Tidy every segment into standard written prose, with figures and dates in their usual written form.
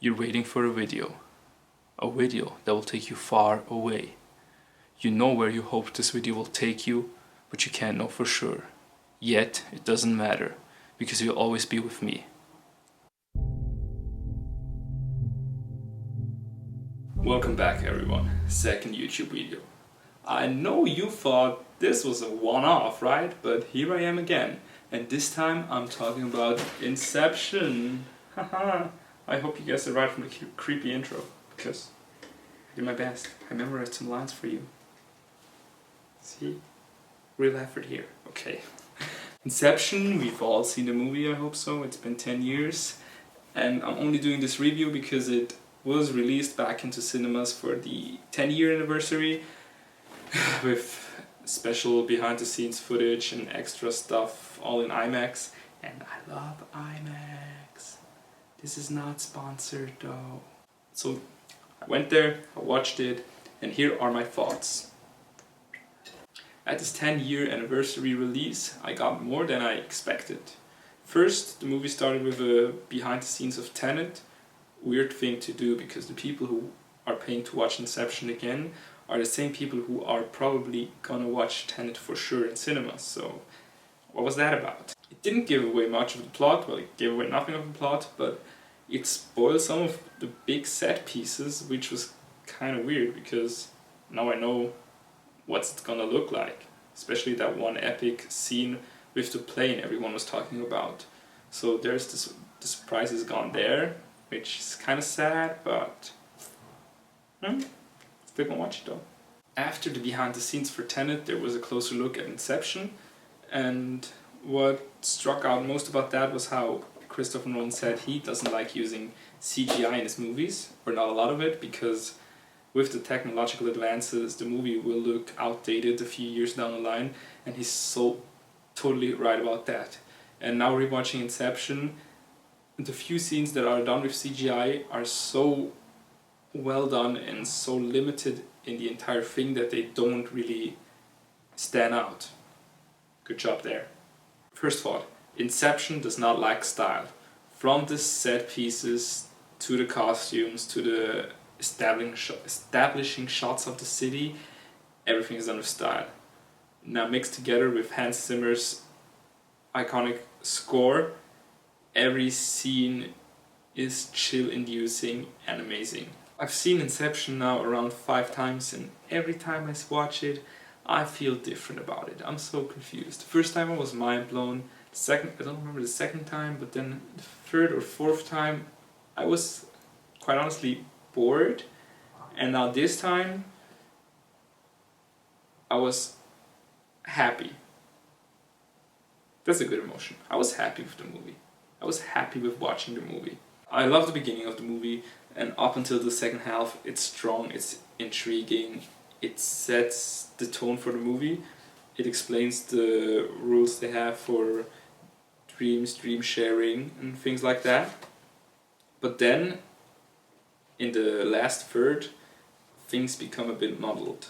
You're waiting for a video that will take you far away. You know where you hope this video will take you, but you can't know for sure. Yet, it doesn't matter, because you'll always be with me. Welcome back everyone, second YouTube video. I know you thought this was a one-off, right? But here I am again, and this time I'm talking about Inception. Haha. I hope you guessed it right from the creepy intro, because I did my best. I memorized some lines for you. See? Real effort here. Okay. Inception, we've all seen the movie, I hope so. It's been 10 years. And I'm only doing this review because it was released back into cinemas for the 10-year anniversary with special behind-the-scenes footage and extra stuff, all in IMAX. And I love IMAX. This is not sponsored though. So I went there, I watched it, and here are my thoughts. At this 10-year anniversary release, I got more than I expected. First, the movie started with a behind the scenes of Tenet. Weird thing to do, because the people who are paying to watch Inception again are the same people who are probably gonna watch Tenet for sure in cinemas. So what was that about? It didn't give away much of the plot, well, it gave away nothing of the plot, but it spoiled some of the big set pieces, which was kind of weird, because now I know what's it gonna look like. Especially that one epic scene with the plane everyone was talking about. So there's this, the surprise is gone there, which is kind of sad, but still gonna watch it though. After the behind the scenes for Tenet, there was a closer look at Inception, and what struck out most about that was how Christopher Nolan said he doesn't like using CGI in his movies, or not a lot of it, because with the technological advances the movie will look outdated a few years down the line, and he's so totally right about that. And now rewatching Inception, the few scenes that are done with CGI are so well done and so limited in the entire thing that they don't really stand out. Good job there. First thought, Inception does not lack style. From the set pieces to the costumes to the establishing shots of the city, everything is done with style. Now mixed together with Hans Zimmer's iconic score, every scene is chill-inducing and amazing. I've seen Inception now around 5 times, and every time I watch it, I feel different about it. I'm so confused. The first time I was mind blown. The second, I don't remember the second time, but then the third or fourth time, I was quite honestly bored. And now this time, I was happy. That's a good emotion. I was happy with the movie. I was happy with watching the movie. I love the beginning of the movie, and up until the second half, it's strong, it's intriguing, it sets the tone for the movie, it explains the rules they have for dreams, dream sharing, and things like that. But then, in the last third, things become a bit muddled,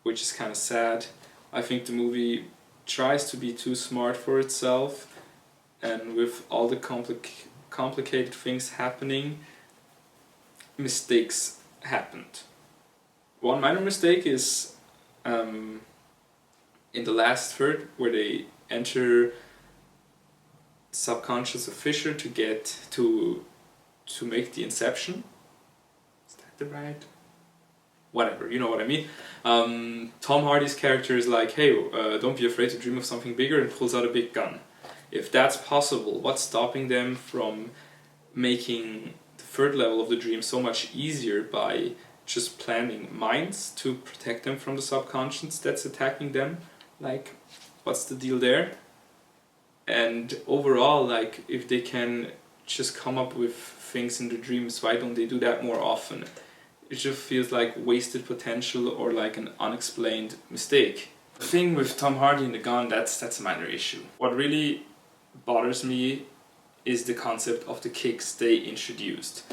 which is kind of sad. I think the movie tries to be too smart for itself, and with all the complicated things happening, mistakes happened. One minor mistake is in the last third, where they enter the subconscious of Fisher to get to make the Inception. Is that the right? Whatever, you know what I mean. Tom Hardy's character is like, hey, don't be afraid to dream of something bigger, and pulls out a big gun. If that's possible, what's stopping them from making the third level of the dream so much easier by just planning mines to protect them from the subconscious that's attacking them? Like, what's the deal there? And overall, like, if they can just come up with things in the dreams, why don't they do that more often? It just feels like wasted potential, or like an unexplained mistake. The thing with Tom Hardy and the gun, that's a minor issue. What really bothers me is the concept of the kicks they introduced.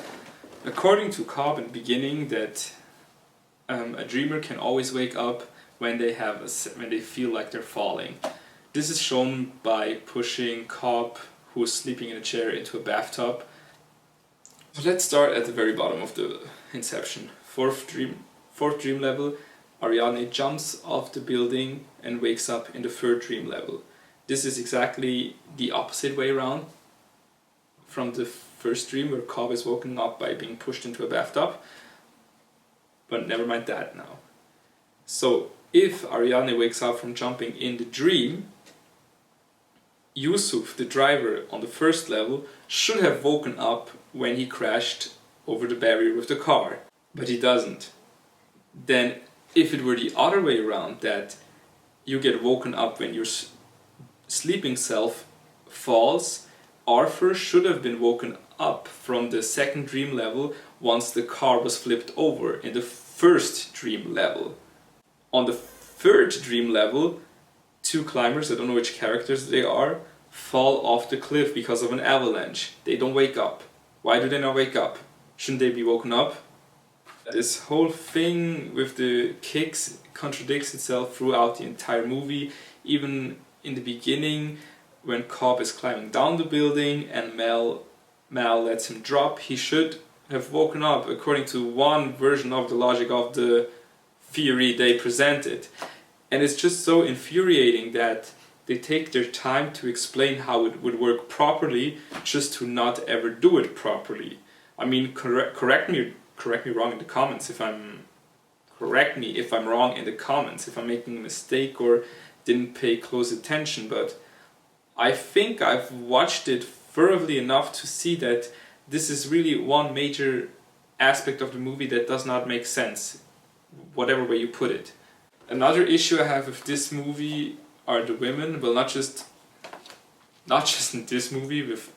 According to Cobb in the beginning, that a dreamer can always wake up when they feel like they're falling. This is shown by pushing Cobb, who is sleeping in a chair, into a bathtub, So let's start at the very bottom of the Inception. Fourth dream level, Ariadne jumps off the building and wakes up in the third dream level. This is exactly the opposite way around from the first dream where Cobb is woken up by being pushed into a bathtub. But never mind that now. So if Ariadne wakes up from jumping in the dream, Yusuf, the driver on the first level, should have woken up when he crashed over the barrier with the car. But he doesn't. Then if it were the other way around, that you get woken up when your sleeping self falls, Arthur should have been woken up from the second dream level once the car was flipped over in the first dream level. On the third dream level, two climbers, I don't know which characters they are, fall off the cliff because of an avalanche. They don't wake up. Why do they not wake up? Shouldn't they be woken up? This whole thing with the kicks contradicts itself throughout the entire movie. Even in the beginning, when Cobb is climbing down the building and Mal lets him drop, he should have woken up according to one version of the logic of the theory they presented. And it's just so infuriating that they take their time to explain how it would work properly just to not ever do it properly. I mean, correct me wrong in the comments correct me if I'm wrong in the comments, if I'm making a mistake or didn't pay close attention, but I think I've watched it thoroughly enough to see that this is really one major aspect of the movie that does not make sense, whatever way you put it. Another issue I have with this movie are the women. Well, not just in this movie, with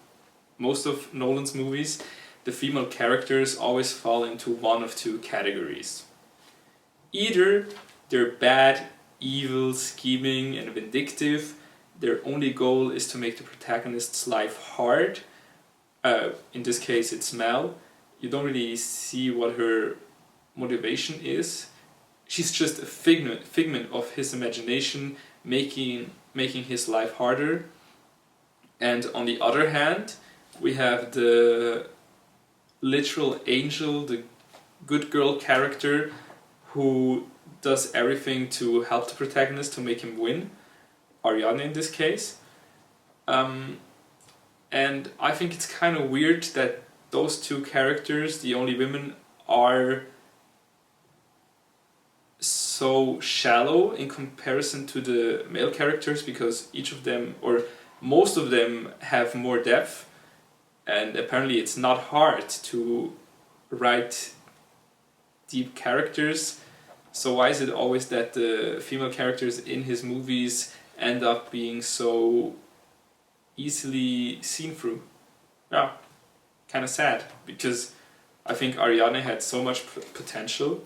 most of Nolan's movies, the female characters always fall into one of two categories. Either they're bad, evil, scheming and vindictive. Their only goal is to make the protagonist's life hard. In this case it's Mel. You don't really see what her motivation is. She's just a figment of his imagination, making his life harder. And on the other hand, we have the literal angel, the good girl character who does everything to help the protagonist to make him win, Ariadne in this case. And I think it's kind of weird that those two characters, the only women, are so shallow in comparison to the male characters, because each of them, or most of them, have more depth. And apparently it's not hard to write deep characters. So why is it always that the female characters in his movies end up being so easily seen through? Yeah, kind of sad, because I think Ariadne had so much potential,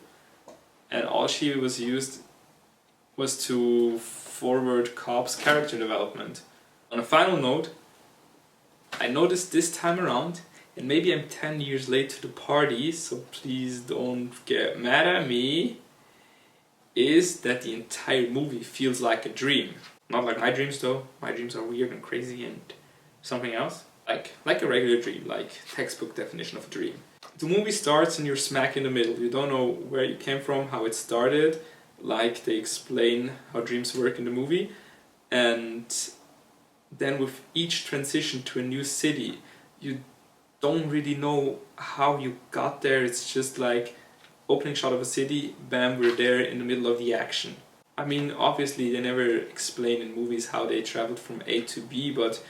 and all she was used was to forward Cobb's character development. On a final note, I noticed this time around, and maybe I'm 10 years late to the party, so please don't get mad at me, is that the entire movie feels like a dream. Not like my dreams though. My dreams are weird and crazy and something else. Like a regular dream, like textbook definition of a dream. The movie starts and you're smack in the middle. You don't know where you came from, how it started, like they explain how dreams work in the movie. And then with each transition to a new city, you don't really know how you got there. It's just like opening shot of a city, bam, we're there in the middle of the action. I mean, obviously they never explain in movies how they traveled from A to B, but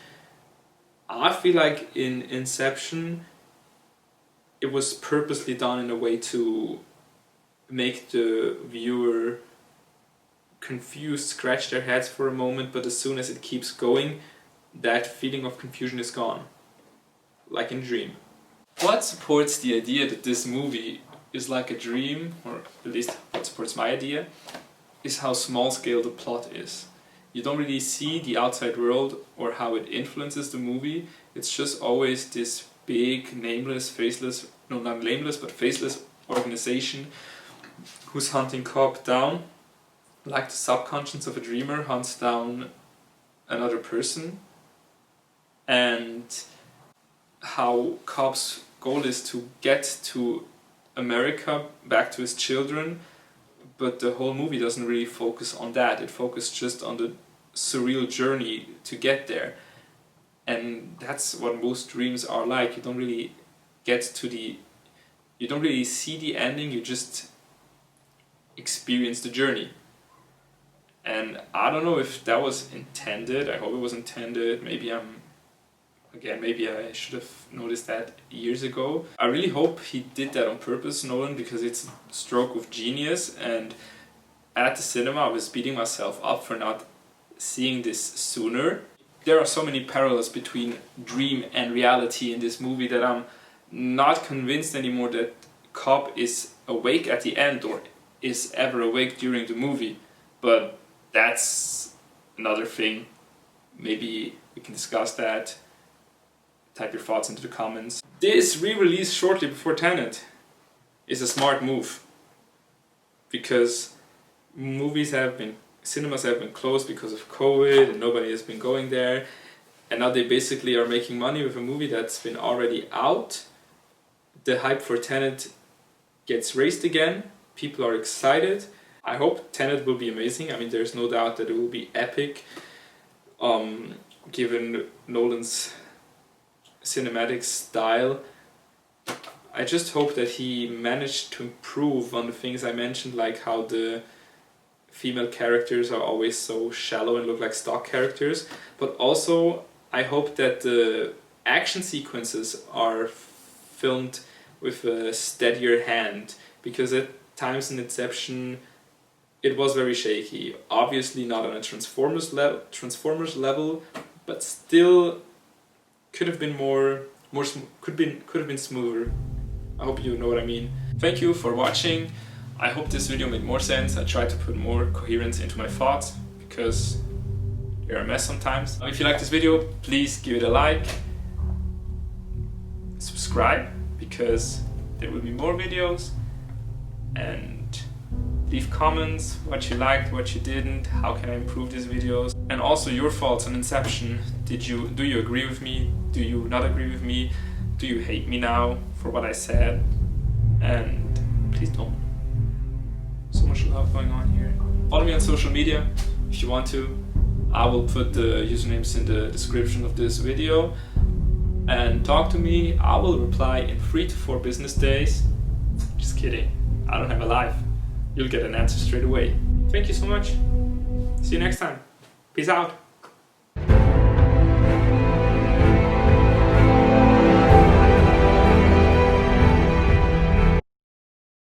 I feel like in Inception it was purposely done in a way to make the viewer confused, scratch their heads for a moment, but as soon as it keeps going, that feeling of confusion is gone. Like in Dream. What supports the idea that this movie is like a dream, or at least what supports my idea, is how small scale the plot is. You don't really see the outside world or how it influences the movie. It's just always this big, nameless, faceless, no, not nameless, but faceless organization who's hunting Cobb down, like the subconscious of a dreamer hunts down another person. And how Cobb's goal is to get to America, back to his children, but the whole movie doesn't really focus on that. It focuses just on the surreal journey to get there. And that's what most dreams are like. You don't really you don't really see the ending, you just experience the journey. And I don't know if that was intended. I hope it was intended. Maybe I should have noticed that years ago. I really hope he did that on purpose, Nolan, because it's a stroke of genius. And at the cinema I was beating myself up for not seeing this sooner. There are so many parallels between dream and reality in this movie that I'm not convinced anymore that Cobb is awake at the end or is ever awake during the movie. But that's another thing. Maybe we can discuss that. Type your thoughts into the comments. This re-release shortly before Tenet is a smart move, because cinemas have been closed because of COVID and nobody has been going there, and now they basically are making money with a movie that's been already out. The hype for Tenet gets raised again. People are excited. I hope Tenet will be amazing. I mean, there's no doubt that it will be epic, given Nolan's cinematic style. I just hope that he managed to improve on the things I mentioned, like how the female characters are always so shallow and look like stock characters, but also I hope that the action sequences are filmed with a steadier hand, because at times in Inception it was very shaky. Obviously not on a Transformers level, but still could have been could have been smoother. I hope you know what I mean. Thank you for watching. I hope this video made more sense. I tried to put more coherence into my thoughts, because they're a mess sometimes. If you like this video, please give it a like. Subscribe, because there will be more videos. And leave comments, what you liked, what you didn't, how can I improve these videos. And also your thoughts on Inception. Do you agree with me? Do you not agree with me? Do you hate me now for what I said? And please don't. So much love going on here. Follow me on social media if you want to. I will put the usernames in the description of this video. And talk to me. I will reply in 3 to 4 business days. Just kidding. I don't have a life. You'll get an answer straight away. Thank you so much. See you next time. Peace out.